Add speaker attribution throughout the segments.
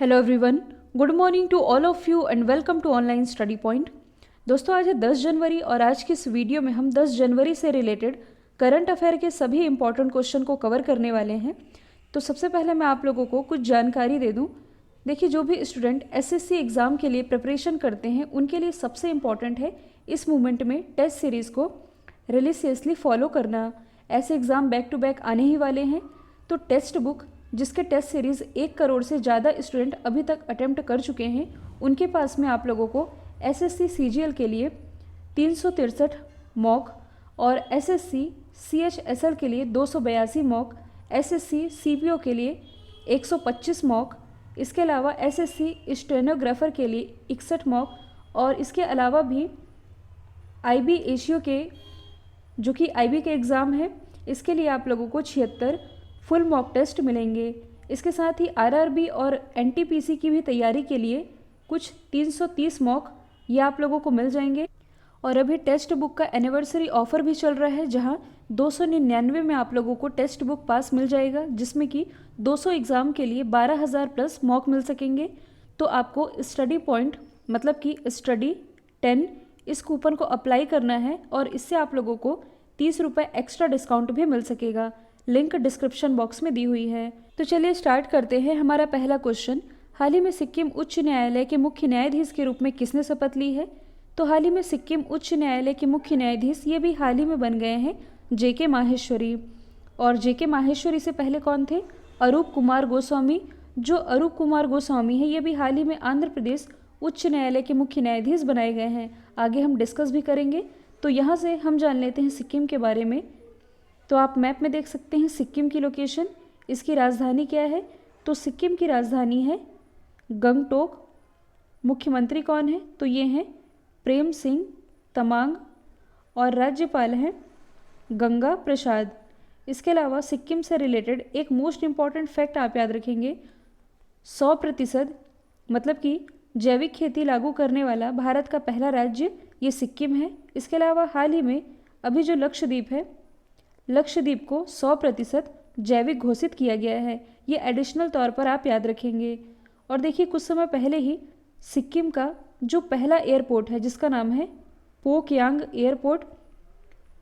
Speaker 1: Hello everyone, good morning to all of you and welcome to online study point. दोस्तों, आज है 10 जनवरी और आज की इस वीडियो में हम 10 जनवरी से रिलेटेड करंट अफेयर के सभी इंपॉर्टेंट क्वेश्चन को कवर करने वाले हैं। तो सबसे पहले मैं आप लोगों को कुछ जानकारी दे दूं। देखिए, जो भी स्टूडेंट एसएससी एग्ज़ाम के लिए प्रिपरेशन करते हैं उनके लिए सबसे इम्पॉर्टेंट है इस मूवमेंट में टेस्ट सीरीज़ को रिलीजियसली फॉलो करना। ऐसे एग्ज़ाम बैक टू बैक आने ही वाले हैं, तो टेक्स्ट बुक जिसके टेस्ट सीरीज़ 1 करोड़ से ज़्यादा स्टूडेंट अभी तक अटेम्प्ट कर चुके हैं, उनके पास में आप लोगों को एसएससी सीजीएल के लिए 363 मॉक और एसएससी सीएचएसएल के लिए 282 मॉक, एसएससी सीपीओ के लिए 125 मॉक, इसके अलावा एसएससी स्टेनोग्राफर के लिए 61 मॉक और इसके अलावा भी आईबी एशियो के जो कि आईबी के एग्ज़ाम है, इसके लिए आप लोगों को 76 फुल मॉक टेस्ट मिलेंगे। इसके साथ ही आरआरबी और एनटीपीसी की भी तैयारी के लिए कुछ 330 मॉक ये आप लोगों को मिल जाएंगे। और अभी टेस्ट बुक का एनिवर्सरी ऑफ़र भी चल रहा है, जहां 299 में आप लोगों को टेक्स्ट बुक पास मिल जाएगा, जिसमें कि 200 एग्ज़ाम के लिए 12,000 प्लस मॉक मिल सकेंगे। तो आपको स्टडी पॉइंट मतलब कि स्टडी 10 इस कूपन को अप्लाई करना है और इससे आप लोगों को 30 रुपये एक्स्ट्रा डिस्काउंट भी मिल सकेगा। लिंक डिस्क्रिप्शन बॉक्स में दी हुई है। तो चलिए स्टार्ट करते हैं। हमारा पहला क्वेश्चन, हाल ही में सिक्किम उच्च न्यायालय के मुख्य न्यायाधीश के रूप में किसने शपथ ली है? तो हाल ही में सिक्किम उच्च न्यायालय के मुख्य न्यायाधीश ये भी हाल ही में बन गए हैं जेके माहेश्वरी। और जेके माहेश्वरी से पहले कौन थे? अरूप कुमार गोस्वामी। जो अरूप कुमार गोस्वामी है ये भी हाल ही में आंध्र प्रदेश उच्च न्यायालय के मुख्य न्यायाधीश बनाए गए हैं। आगे हम डिस्कस भी करेंगे। तो यहाँ से हम जान लेते हैं सिक्किम के बारे में। तो आप मैप में देख सकते हैं सिक्किम की लोकेशन। इसकी राजधानी क्या है? तो सिक्किम की राजधानी है गंगटोक। मुख्यमंत्री कौन है? तो ये हैं प्रेम सिंह तमांग और राज्यपाल हैं गंगा प्रसाद। इसके अलावा सिक्किम से रिलेटेड एक मोस्ट इम्पॉर्टेंट फैक्ट आप याद रखेंगे, 100% मतलब कि जैविक खेती लागू करने वाला भारत का पहला राज्य ये सिक्किम है। इसके अलावा हाल ही में अभी जो लक्षद्वीप है, लक्षद्वीप को 100% जैविक घोषित किया गया है। ये एडिशनल तौर पर आप याद रखेंगे। और देखिए, कुछ समय पहले ही सिक्किम का जो पहला एयरपोर्ट है जिसका नाम है पोकयांग एयरपोर्ट,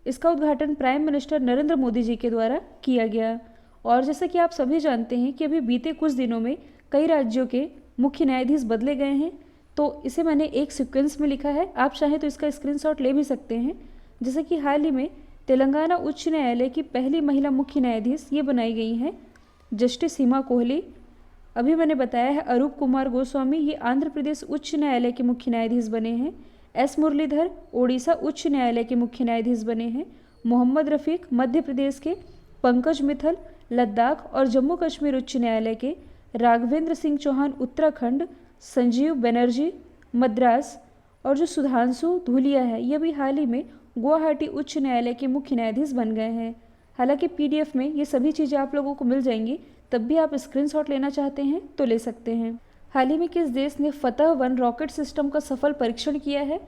Speaker 1: इसका उद्घाटन प्राइम मिनिस्टर नरेंद्र मोदी जी के द्वारा किया गया। और जैसा कि आप सभी जानते हैं कि अभी बीते कुछ दिनों में कई राज्यों के मुख्य न्यायाधीश बदले गए हैं, तो इसे मैंने एक सीक्वेंस में लिखा है। आप चाहें तो इसका स्क्रीनशॉट ले भी सकते हैं। जैसे कि हाल ही में तेलंगाना उच्च न्यायालय की पहली महिला मुख्य न्यायाधीश ये बनाई गई हैं जस्टिस हिमा कोहली। अभी मैंने बताया है अरूप कुमार गोस्वामी ये आंध्र प्रदेश उच्च न्यायालय के मुख्य न्यायाधीश बने हैं। एस मुरलीधर ओडिशा उच्च न्यायालय के मुख्य न्यायाधीश बने हैं। मोहम्मद रफ़ीक मध्य प्रदेश के, पंकज मित्तल लद्दाख और जम्मू कश्मीर उच्च न्यायालय के, राघवेंद्र सिंह चौहान उत्तराखंड, संजीव बनर्जी मद्रास और जो सुधांशु धूलिया है ये भी हाल ही में गुवाहाटी उच्च न्यायालय के मुख्य न्यायाधीश बन गए हैं। हालांकि पीडीएफ में ये सभी चीज़ें आप लोगों को मिल जाएंगी, तब भी आप स्क्रीनशॉट लेना चाहते हैं तो ले सकते हैं। हाल ही में किस देश ने फतह-1 रॉकेट सिस्टम का सफल परीक्षण किया है?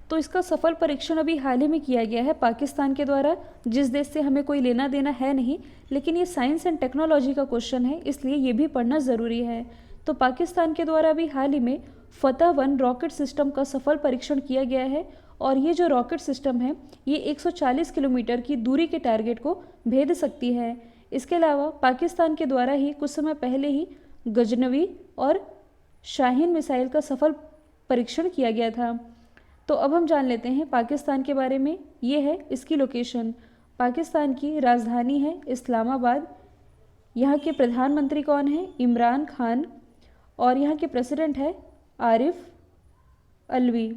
Speaker 1: तो इसका सफल परीक्षण अभी हाल ही में किया गया है पाकिस्तान के द्वारा, जिस देश से हमें कोई लेना देना है नहीं, लेकिन ये साइंस एंड टेक्नोलॉजी का क्वेश्चन है, इसलिए ये भी पढ़ना ज़रूरी है। तो पाकिस्तान के द्वारा भी हाल ही में फतह-1 रॉकेट सिस्टम का सफल परीक्षण किया गया है। और ये जो रॉकेट सिस्टम है ये 140 किलोमीटर की दूरी के टारगेट को भेद सकती है। इसके अलावा पाकिस्तान के द्वारा ही कुछ समय पहले ही गजनवी और शाहीन मिसाइल का सफल परीक्षण किया गया था। तो अब हम जान लेते हैं पाकिस्तान के बारे में। ये है इसकी लोकेशन। पाकिस्तान की राजधानी है इस्लामाबाद। यहाँ के प्रधानमंत्री कौन है? इमरान खान। और यहाँ के प्रेसिडेंट है आरिफ अलवी।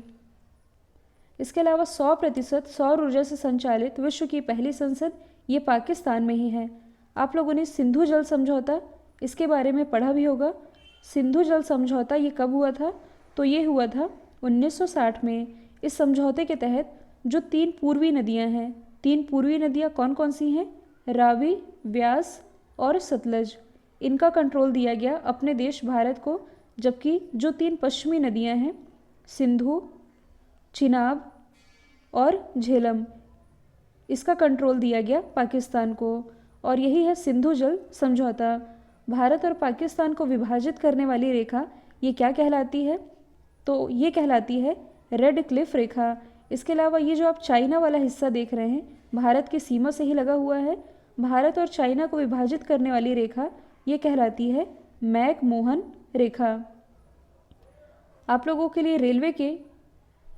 Speaker 1: इसके अलावा 100% सौर ऊर्जा से संचालित विश्व की पहली संसद ये पाकिस्तान में ही है। आप लोगों ने सिंधु जल समझौता इसके बारे में पढ़ा भी होगा। सिंधु जल समझौता ये कब हुआ था? तो ये हुआ था 1960 में। इस समझौते के तहत जो 3 पूर्वी नदियां हैं, 3 पूर्वी नदियां कौन कौन सी हैं? रावी, व्यास और सतलज। इनका कंट्रोल दिया गया अपने देश भारत को, जबकि जो 3 पश्चिमी नदियां हैं सिंधु, चिनाब और झेलम, इसका कंट्रोल दिया गया पाकिस्तान को। और यही है सिंधु जल समझौता। भारत और पाकिस्तान को विभाजित करने वाली रेखा ये क्या कहलाती है? तो ये कहलाती है रेड क्लिफ रेखा। इसके अलावा ये जो आप चाइना वाला हिस्सा देख रहे हैं, भारत की सीमा से ही लगा हुआ है। भारत और चाइना को विभाजित करने वाली रेखा ये कहलाती है मैक मोहन रेखा। आप लोगों के लिए रेलवे के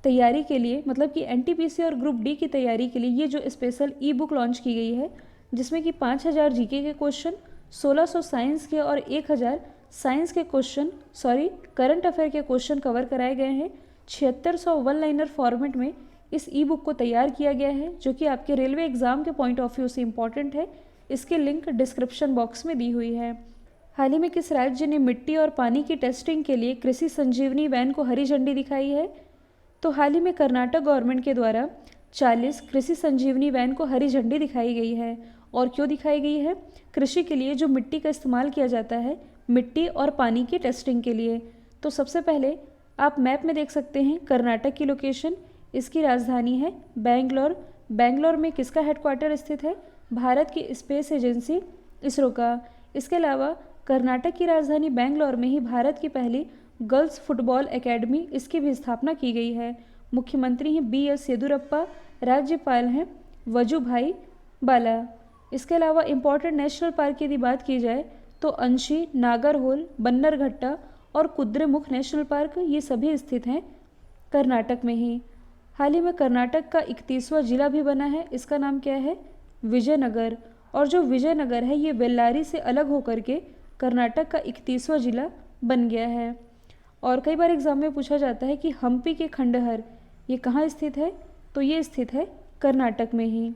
Speaker 1: तैयारी के लिए, मतलब कि एनटीपीसी और ग्रुप डी की तैयारी के लिए ये जो स्पेशल ई बुक लॉन्च की गई है, जिसमें कि 5000 जीके के क्वेश्चन, 1600 साइंस के और 1000 साइंस के क्वेश्चन, करंट अफेयर के क्वेश्चन कवर कराए गए हैं। 7600 वन लाइनर फॉर्मेट में इस ई बुक को तैयार किया गया है, जो कि आपके रेलवे एग्जाम के पॉइंट ऑफ व्यू से इम्पॉर्टेंट है। इसकी लिंक डिस्क्रिप्शन बॉक्स में दी हुई है। हाल ही में किस राज्य ने मिट्टी और पानी की टेस्टिंग के लिए कृषि संजीवनी वैन को हरी झंडी दिखाई है? तो हाल ही में कर्नाटक गवर्नमेंट के द्वारा 40 कृषि संजीवनी वैन को हरी झंडी दिखाई गई है। और क्यों दिखाई गई है? कृषि के लिए जो मिट्टी का इस्तेमाल किया जाता है, मिट्टी और पानी की टेस्टिंग के लिए। तो सबसे पहले आप मैप में देख सकते हैं कर्नाटक की लोकेशन। इसकी राजधानी है बेंगलोर। बेंगलोर में किसका हेडक्वार्टर स्थित है? भारत की स्पेस एजेंसी इसरो का। इसके अलावा कर्नाटक की राजधानी बेंगलोर में ही भारत की पहली गर्ल्स फुटबॉल एकेडमी, इसकी भी स्थापना की गई है। मुख्यमंत्री हैं BS येदियुरप्पा, राज्यपाल हैं वजुभाई बाला। इसके अलावा इम्पॉर्टेंट नेशनल पार्क की यदि बात की जाए तो अंशी, नागरहोल, बन्नरघट्टा और कुद्रेमुख नेशनल पार्क, ये सभी स्थित हैं कर्नाटक में ही। हाल ही में कर्नाटक का 31वां जिला भी बना है। इसका नाम क्या है? विजयनगर। और जो विजयनगर है ये बेल्लारी से अलग होकर के कर्नाटक का 31वां जिला बन गया है। और कई बार एग्जाम में पूछा जाता है कि हम्पी के खंडहर ये कहाँ स्थित है? तो ये स्थित है कर्नाटक में ही।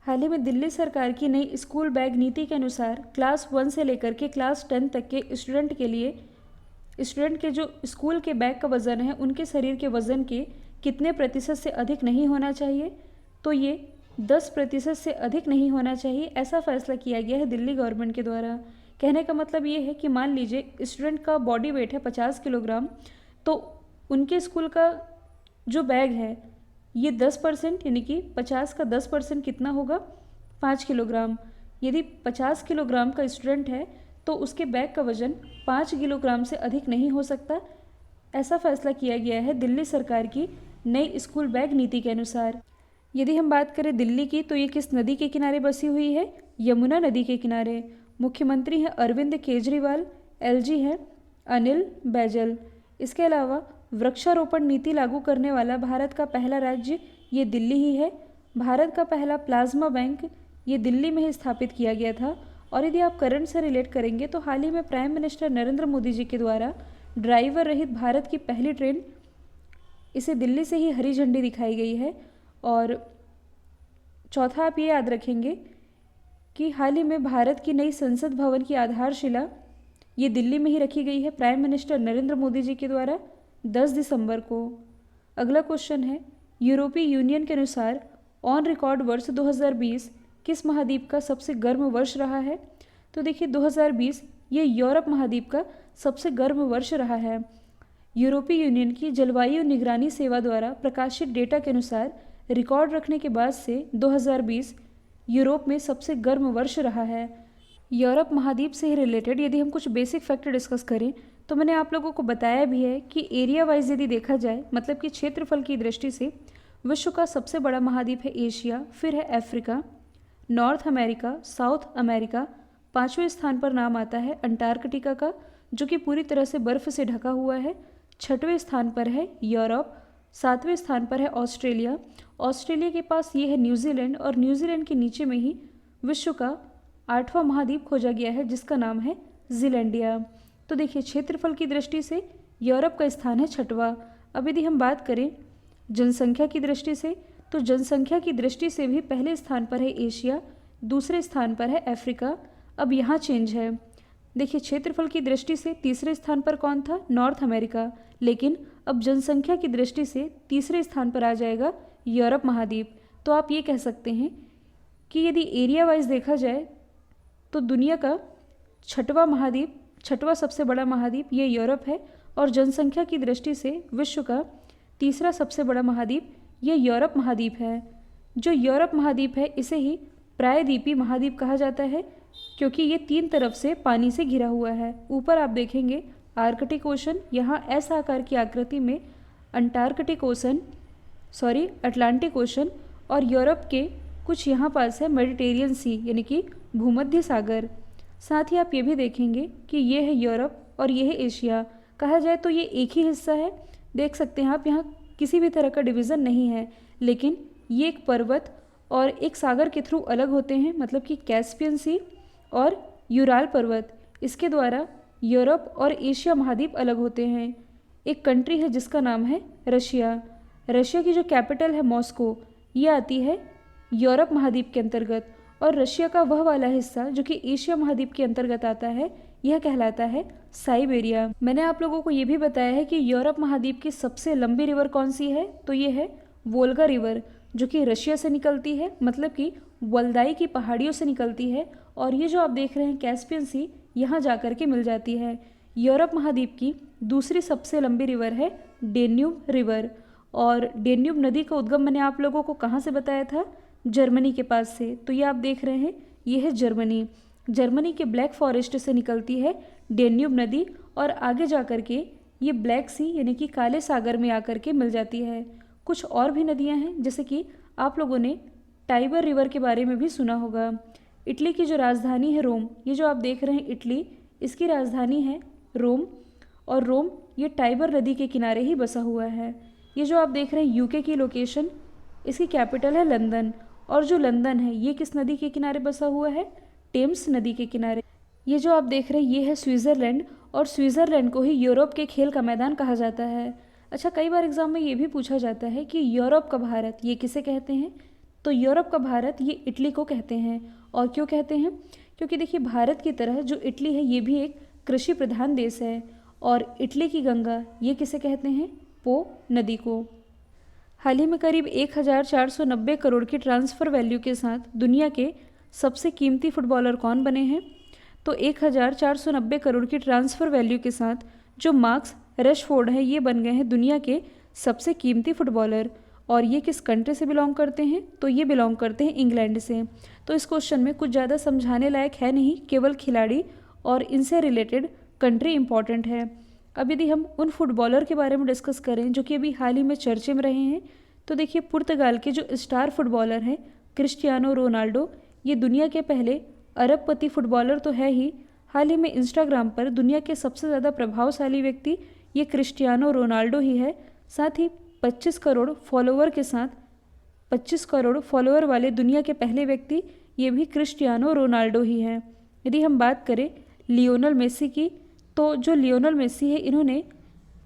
Speaker 1: हाल ही में दिल्ली सरकार की नई स्कूल बैग नीति के अनुसार क्लास 1 से लेकर के क्लास 10 तक के स्टूडेंट के जो स्कूल के बैग का वज़न है, उनके शरीर के वज़न के कितने प्रतिशत से अधिक नहीं होना चाहिए? तो ये 10% से अधिक नहीं होना चाहिए। ऐसा फैसला किया गया है दिल्ली गवर्नमेंट के द्वारा। कहने का मतलब ये है कि मान लीजिए स्टूडेंट का बॉडी वेट है 50 किलोग्राम, तो उनके स्कूल का जो बैग है ये 10%, यानी कि 50 का 10% कितना होगा? 5 किलोग्राम। यदि 50 किलोग्राम का स्टूडेंट है तो उसके बैग का वजन 5 किलोग्राम से अधिक नहीं हो सकता। ऐसा फैसला किया गया है दिल्ली सरकार की नई स्कूल बैग नीति के अनुसार। यदि हम बात करें दिल्ली की, तो ये किस नदी के किनारे बसी हुई है? यमुना नदी के किनारे। मुख्यमंत्री हैं अरविंद केजरीवाल, LG हैं अनिल बैजल। इसके अलावा वृक्षारोपण नीति लागू करने वाला भारत का पहला राज्य ये दिल्ली ही है। भारत का पहला प्लाज्मा बैंक ये दिल्ली में ही स्थापित किया गया था। और यदि आप करंट से रिलेट करेंगे तो हाल ही में प्राइम मिनिस्टर नरेंद्र मोदी जी के द्वारा ड्राइवर रहित भारत की पहली ट्रेन, इसे दिल्ली से ही हरी झंडी दिखाई गई है। और चौथा आप ये याद रखेंगे कि हाल ही में भारत की नई संसद भवन की आधारशिला ये दिल्ली में ही रखी गई है प्राइम मिनिस्टर नरेंद्र मोदी जी के द्वारा 10 दिसंबर को। अगला क्वेश्चन है, यूरोपीय यूनियन के अनुसार ऑन रिकॉर्ड वर्ष 2020 किस महाद्वीप का सबसे गर्म वर्ष रहा है? तो देखिए 2020 ये यूरोप महाद्वीप का सबसे गर्म वर्ष रहा है। यूरोपीय यूनियन की जलवायु निगरानी सेवा द्वारा प्रकाशित डेटा के अनुसार रिकॉर्ड रखने के बाद से 2020 यूरोप में सबसे गर्म वर्ष रहा है। यूरोप महाद्वीप से ही रिलेटेड यदि हम कुछ बेसिक फैक्ट डिस्कस करें तो मैंने आप लोगों को बताया भी है कि एरिया वाइज यदि देखा जाए, मतलब कि क्षेत्रफल की दृष्टि से विश्व का सबसे बड़ा महाद्वीप है एशिया, फिर है Africa, North America, South America, 5वें स्थान पर नाम आता है अंटार्कटिका का, जो कि पूरी तरह से बर्फ़ से ढका हुआ है। 6वें स्थान पर है यूरोप, 7वें स्थान पर है ऑस्ट्रेलिया। ऑस्ट्रेलिया के पास ये है न्यूजीलैंड, और न्यूजीलैंड के नीचे में ही विश्व का 8वां महाद्वीप खोजा गया है जिसका नाम है जीलैंडिया। तो देखिए क्षेत्रफल की दृष्टि से यूरोप का स्थान है 6वां। अब यदि हम बात करें जनसंख्या की दृष्टि से, तो जनसंख्या की दृष्टि से भी पहले स्थान पर है एशिया, दूसरे स्थान पर है अफ्रीका। अब यहाँ चेंज है, देखिए क्षेत्रफल की दृष्टि से तीसरे स्थान पर कौन था? नॉर्थ अमेरिका, लेकिन अब जनसंख्या की दृष्टि से तीसरे स्थान पर आ जाएगा यूरोप महाद्वीप। तो आप ये कह सकते हैं कि यदि एरिया वाइज देखा जाए तो दुनिया का 6वां महाद्वीप, 6वां सबसे बड़ा महाद्वीप ये यूरोप है, और जनसंख्या की दृष्टि से विश्व का तीसरा सबसे बड़ा महाद्वीप ये यूरोप महाद्वीप है। जो यूरोप महाद्वीप है इसे ही प्रायद्वीपीय महाद्वीप कहा जाता है, क्योंकि ये 3 तरफ से पानी से घिरा हुआ है। ऊपर आप देखेंगे आर्कटिक ओशन, यहाँ एस आकार की आकृति में अटलांटिक ओशन, और यूरोप के कुछ यहाँ पास है मेडिटेरियन सी यानी कि भूमध्य सागर। साथ ही आप ये भी देखेंगे कि ये है यूरोप और ये है एशिया। कहा जाए तो ये एक ही हिस्सा है। देख सकते हैं आप, यहाँ किसी भी तरह का डिवीज़न नहीं है, लेकिन ये एक पर्वत और एक सागर के थ्रू अलग होते हैं, मतलब कि कैस्पियन सी और यूराल पर्वत, इसके द्वारा यूरोप और एशिया महाद्वीप अलग होते हैं। एक कंट्री है जिसका नाम है रशिया। रशिया की जो कैपिटल है मॉस्को, ये आती है यूरोप महाद्वीप के अंतर्गत, और रशिया का वह वाला हिस्सा जो कि एशिया महाद्वीप के अंतर्गत आता है, यह कहलाता है साइबेरिया। मैंने आप लोगों को ये भी बताया है कि यूरोप महाद्वीप की सबसे लंबी रिवर कौन सी है, तो ये है वोल्गा रिवर, जो कि रशिया से निकलती है, मतलब कि वल्दाई की पहाड़ियों से निकलती है, और ये जो आप देख रहे हैं कैस्पियन सी, यहाँ जा कर के मिल जाती है। यूरोप महाद्वीप की दूसरी सबसे लंबी रिवर है डेन्यूब रिवर, और डेन्यूब नदी का उद्गम मैंने आप लोगों को कहाँ से बताया था, जर्मनी के पास से। तो ये आप देख रहे हैं, ये है जर्मनी। जर्मनी के ब्लैक फॉरेस्ट से निकलती है डेन्यूब नदी, और आगे जा कर के ये ब्लैक सी यानी कि काले सागर में आकर के मिल जाती है। कुछ और भी नदियां हैं, जैसे कि आप लोगों ने टाइबर रिवर के बारे में भी सुना होगा। इटली की जो राजधानी है रोम, ये जो आप देख रहे हैं इटली, इसकी राजधानी है रोम, और रोम ये टाइबर नदी के किनारे ही बसा हुआ है। ये जो आप देख रहे हैं यूके की लोकेशन, इसकी कैपिटल है लंदन, और जो लंदन है ये किस नदी के किनारे बसा हुआ है, टेम्स नदी के किनारे। ये जो आप देख रहे हैं ये है स्विट्ज़रलैंड, और स्विट्ज़रलैंड को ही यूरोप के खेल का मैदान कहा जाता है। अच्छा, कई बार एग्जाम में ये भी पूछा जाता है कि यूरोप का भारत ये किसे कहते हैं, तो यूरोप का भारत ये इटली को कहते हैं। और क्यों कहते हैं, क्योंकि देखिए भारत की तरह जो इटली है ये भी एक कृषि प्रधान देश है, और इटली की गंगा ये किसे कहते हैं, पो नदी को। हाल ही में करीब 1490 करोड़ की ट्रांसफ़र वैल्यू के साथ दुनिया के सबसे कीमती फुटबॉलर कौन बने हैं, तो 1490 करोड़ की ट्रांसफ़र वैल्यू के साथ जो मार्कस रशफोर्ड है ये बन गए हैं दुनिया के सबसे कीमती फुटबॉलर। और ये किस कंट्री से बिलोंग करते हैं, तो ये बिलोंग करते हैं इंग्लैंड से। तो इस क्वेश्चन में कुछ ज़्यादा समझाने लायक है नहीं, केवल खिलाड़ी और इनसे रिलेटेड कंट्री इंपॉर्टेंट है। अब यदि हम उन फुटबॉलर के बारे में डिस्कस करें जो कि अभी हाल ही में चर्चे में रहे हैं, तो देखिए पुर्तगाल के जो स्टार फुटबॉलर हैं क्रिस्टियानो रोनाल्डो, ये दुनिया के पहले अरबपति फुटबॉलर तो है ही, हाल ही में इंस्टाग्राम पर दुनिया के सबसे ज़्यादा प्रभावशाली व्यक्ति ये क्रिस्टियानो रोनाल्डो ही है। साथ ही 25 करोड़ फॉलोअर वाले दुनिया के पहले व्यक्ति ये भी क्रिस्टियानो रोनाल्डो ही हैं। यदि हम बात करें लियोनल मेसी की, तो जो लियोनल मेसी है इन्होंने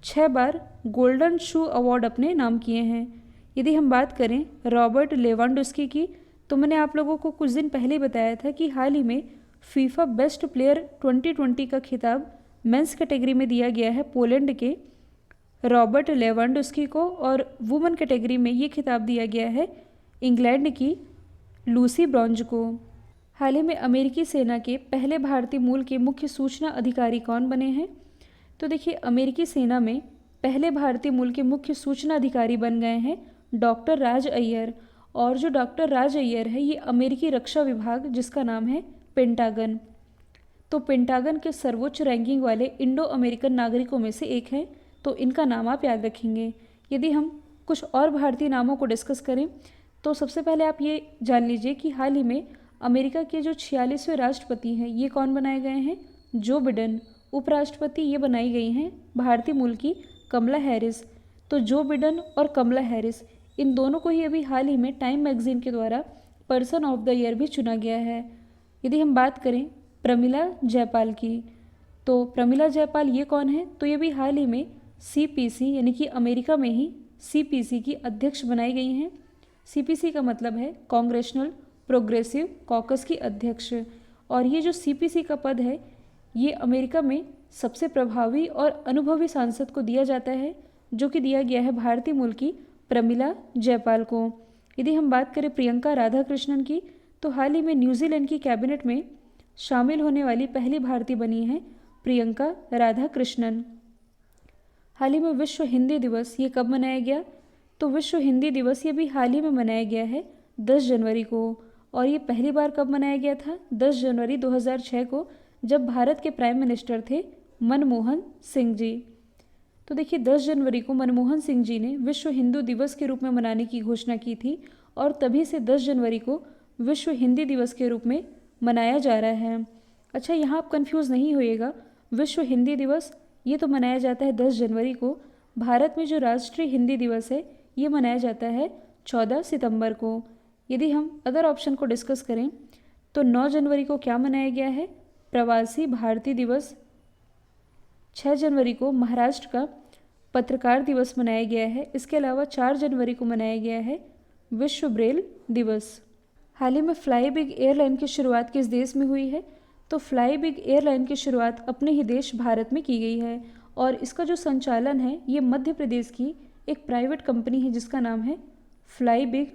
Speaker 1: 6 बार गोल्डन शू अवार्ड अपने नाम किए हैं। यदि हम बात करें रॉबर्ट लेवांडोस्की की, तो मैंने आप लोगों को कुछ दिन पहले बताया था कि हाल ही में फीफा बेस्ट प्लेयर 2020 का खिताब मेंस कैटेगरी में दिया गया है पोलैंड के रॉबर्ट लेवांडोस्की को, और वुमेन कैटेगरी में ये खिताब दिया गया है इंग्लैंड की लूसी ब्रॉन्ज को। हाल ही में अमेरिकी सेना के पहले भारतीय मूल के मुख्य सूचना अधिकारी कौन बने हैं, तो देखिए अमेरिकी सेना में पहले भारतीय मूल के मुख्य सूचना अधिकारी बन गए हैं डॉक्टर राज अय्यर। और जो डॉक्टर राज अय्यर है ये अमेरिकी रक्षा विभाग जिसका नाम है पेंटागन, तो पेंटागन के सर्वोच्च रैंकिंग वाले इंडो अमेरिकन नागरिकों में से एक हैं, तो इनका नाम आप याद रखेंगे। यदि हम कुछ और भारतीय नामों को डिस्कस करें, तो सबसे पहले आप ये जान लीजिए कि हाल ही में अमेरिका के जो 46वें राष्ट्रपति हैं ये कौन बनाए गए हैं, जो बिडेन। उपराष्ट्रपति ये बनाई गई हैं भारतीय मूल की कमला हैरिस। तो जो बिडेन और कमला हैरिस इन दोनों को ही अभी हाल ही में टाइम मैगजीन के द्वारा पर्सन ऑफ द ईयर भी चुना गया है। यदि हम बात करें प्रमिला जयपाल की, तो प्रमिला जयपाल ये कौन है, तो ये भी हाल ही में CPC यानी कि अमेरिका में ही CPC की अध्यक्ष बनाई गई हैं। CPC का मतलब है कांग्रेशनल प्रोग्रेसिव कॉकस की अध्यक्ष। और ये जो CPC का पद है ये अमेरिका में सबसे प्रभावी और अनुभवी सांसद को दिया जाता है, जो कि दिया गया है भारतीय मूल की प्रमिला जयपाल को। यदि हम बात करें प्रियंका राधाकृष्णन की, तो हाल ही में न्यूजीलैंड की कैबिनेट में शामिल होने वाली पहली भारतीय बनी हैं प्रियंका राधाकृष्णन। हाल ही में विश्व हिंदी दिवस ये कब मनाया गया, तो विश्व हिंदी दिवस ये भी हाल ही में मनाया गया है 10 जनवरी को। और ये पहली बार कब मनाया गया था? 10 जनवरी 2006 को, जब भारत के प्राइम मिनिस्टर थे मनमोहन सिंह जी। तो देखिए 10 जनवरी को मनमोहन सिंह जी ने विश्व हिंदू दिवस के रूप में मनाने की घोषणा की थी और तभी से 10 जनवरी को विश्व हिंदी दिवस के रूप में मनाया जा रहा है। अच्छा, यहाँ आप कंफ्यूज नहीं होइएगा, विश्व हिंदी दिवस ये तो मनाया जाता है 10 जनवरी को। भारत में जो राष्ट्रीय हिंदी दिवस है ये मनाया जाता है 14 सितंबर को। यदि हम अदर ऑप्शन को डिस्कस करें तो 9 जनवरी को क्या मनाया गया है? प्रवासी भारतीय दिवस। 6 जनवरी को महाराष्ट्र का पत्रकार दिवस मनाया गया है। इसके अलावा 4 जनवरी को मनाया गया है विश्व ब्रेल दिवस। हाल ही में फ्लाई बिग एयरलाइन की शुरुआत किस देश में हुई है? तो फ्लाई बिग एयरलाइन की शुरुआत अपने ही देश भारत में की गई है और इसका जो संचालन है ये मध्य प्रदेश की एक प्राइवेट कंपनी है जिसका नाम है फ्लाई बिग,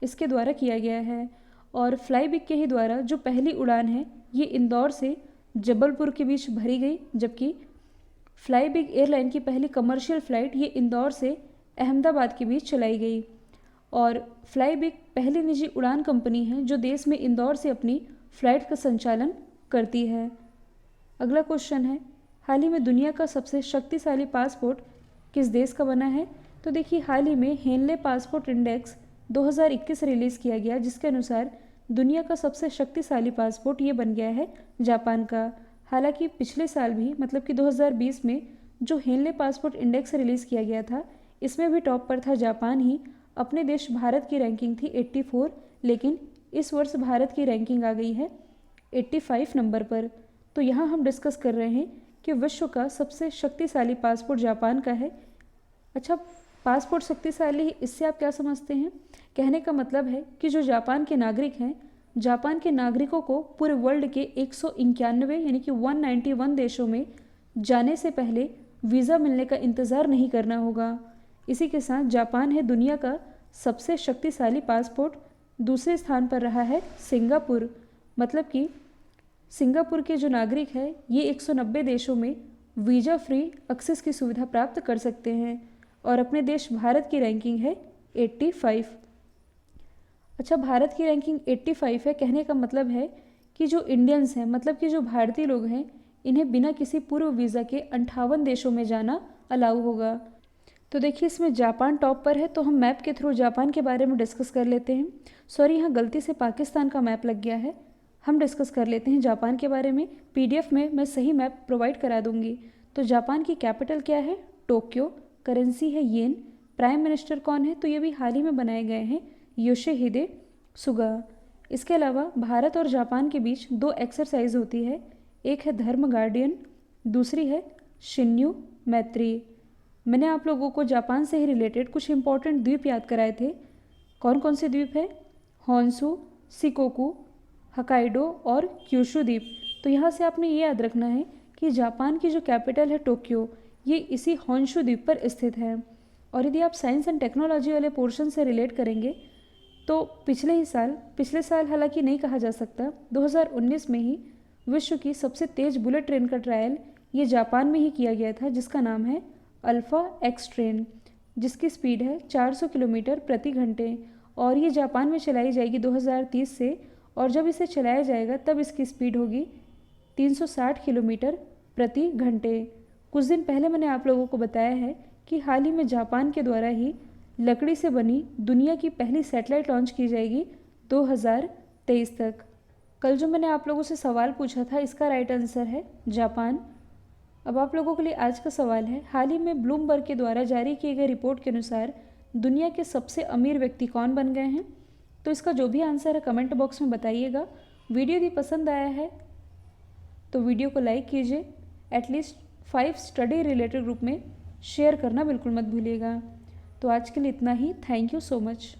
Speaker 1: इसके द्वारा किया गया है। और फ्लाई बिग के ही द्वारा जो पहली उड़ान है ये इंदौर से जबलपुर के बीच भरी गई, जबकि फ्लाई बिग एयरलाइन की पहली कमर्शियल फ़्लाइट ये इंदौर से अहमदाबाद के बीच चलाई गई। और फ्लाई बिग पहली निजी उड़ान कंपनी है जो देश में इंदौर से अपनी फ़्लाइट का संचालन करती है। अगला क्वेश्चन है, हाल ही में दुनिया का सबसे शक्तिशाली पासपोर्ट किस देश का बना है? तो देखिए हाल ही में हेनले पासपोर्ट इंडेक्स 2021 रिलीज़ किया गया, जिसके अनुसार दुनिया का सबसे शक्तिशाली पासपोर्ट ये बन गया है जापान का। हालांकि पिछले साल भी मतलब कि 2020 में जो हेनले पासपोर्ट इंडेक्स रिलीज़ किया गया था इसमें भी टॉप पर था जापान ही। अपने देश भारत की रैंकिंग थी 84, लेकिन इस वर्ष भारत की रैंकिंग आ गई है 85 नंबर पर। तो यहाँ हम डिस्कस कर रहे हैं कि विश्व का सबसे शक्तिशाली पासपोर्ट जापान का है। अच्छा, पासपोर्ट शक्तिशाली, इससे आप क्या समझते हैं? कहने का मतलब है कि जो जापान के नागरिक हैं, जापान के नागरिकों को पूरे वर्ल्ड के 191 यानी कि 191 देशों में जाने से पहले वीज़ा मिलने का इंतज़ार नहीं करना होगा। इसी के साथ जापान है दुनिया का सबसे शक्तिशाली पासपोर्ट। दूसरे स्थान पर रहा है सिंगापुर, मतलब कि सिंगापुर के जो नागरिक हैं ये 190 देशों में वीज़ा फ्री एक्सेस की सुविधा प्राप्त कर सकते हैं और अपने देश भारत की रैंकिंग है 85। अच्छा, भारत की रैंकिंग 85 है, कहने का मतलब है कि जो इंडियंस हैं मतलब कि जो भारतीय लोग हैं इन्हें बिना किसी पूर्व वीज़ा के 58 देशों में जाना अलाउ होगा। तो देखिए इसमें जापान टॉप पर है, तो हम मैप के थ्रू जापान के बारे में डिस्कस कर लेते हैं। सॉरी, यहाँ गलती से पाकिस्तान का मैप लग गया है। हम डिस्कस कर लेते हैं जापान के बारे में। पीडीएफ में मैं सही मैप प्रोवाइड करा दूंगी। तो जापान की कैपिटल क्या है? टोक्यो। करेंसी है येन। प्राइम मिनिस्टर कौन है? तो ये भी हाल ही में बनाए गए हैं योशिहिदे सुगा। इसके अलावा भारत और जापान के बीच 2 एक्सरसाइज होती है, एक है धर्म गार्डियन, दूसरी है शिन्यू मैत्री। मैंने आप लोगों को जापान से ही रिलेटेड कुछ इंपॉर्टेंट द्वीप याद कराए थे। कौन कौन से द्वीप है? होन्शु, शिकोकू, हकाइडो और क्यूशु द्वीप। तो यहाँ से आपने ये याद रखना है कि जापान की जो कैपिटल है टोक्यो ये इसी होन्शु द्वीप पर स्थित है। और यदि आप साइंस एंड टेक्नोलॉजी वाले पोर्शन से रिलेट करेंगे तो पिछले साल हालांकि नहीं कहा जा सकता, 2019 में ही विश्व की सबसे तेज़ बुलेट ट्रेन का ट्रायल ये जापान में ही किया गया था, जिसका नाम है अल्फ़ा एक्स ट्रेन, जिसकी स्पीड है 400 किलोमीटर प्रति घंटे और ये जापान में चलाई जाएगी 2030 से। और जब इसे चलाया जाएगा तब इसकी स्पीड होगी 360 किलोमीटर प्रति घंटे। कुछ दिन पहले मैंने आप लोगों को बताया है कि हाल ही में जापान के द्वारा ही लकड़ी से बनी दुनिया की पहली सैटेलाइट लॉन्च की जाएगी 2023 तक। कल जो मैंने आप लोगों से सवाल पूछा था इसका राइट आंसर है जापान। अब आप लोगों के लिए आज का सवाल है, हाल ही में ब्लूमबर्ग के द्वारा जारी किए गए रिपोर्ट के अनुसार दुनिया के सबसे अमीर व्यक्ति कौन बन गए हैं? तो इसका जो भी आंसर है कमेंट बॉक्स में बताइएगा। वीडियो यदि पसंद आया है तो वीडियो को लाइक कीजिए। एटलीस्ट 5 स्टडी रिलेटेड ग्रुप में शेयर करना बिल्कुल मत भूलिएगा। तो आज के लिए इतना ही। Thank you so much.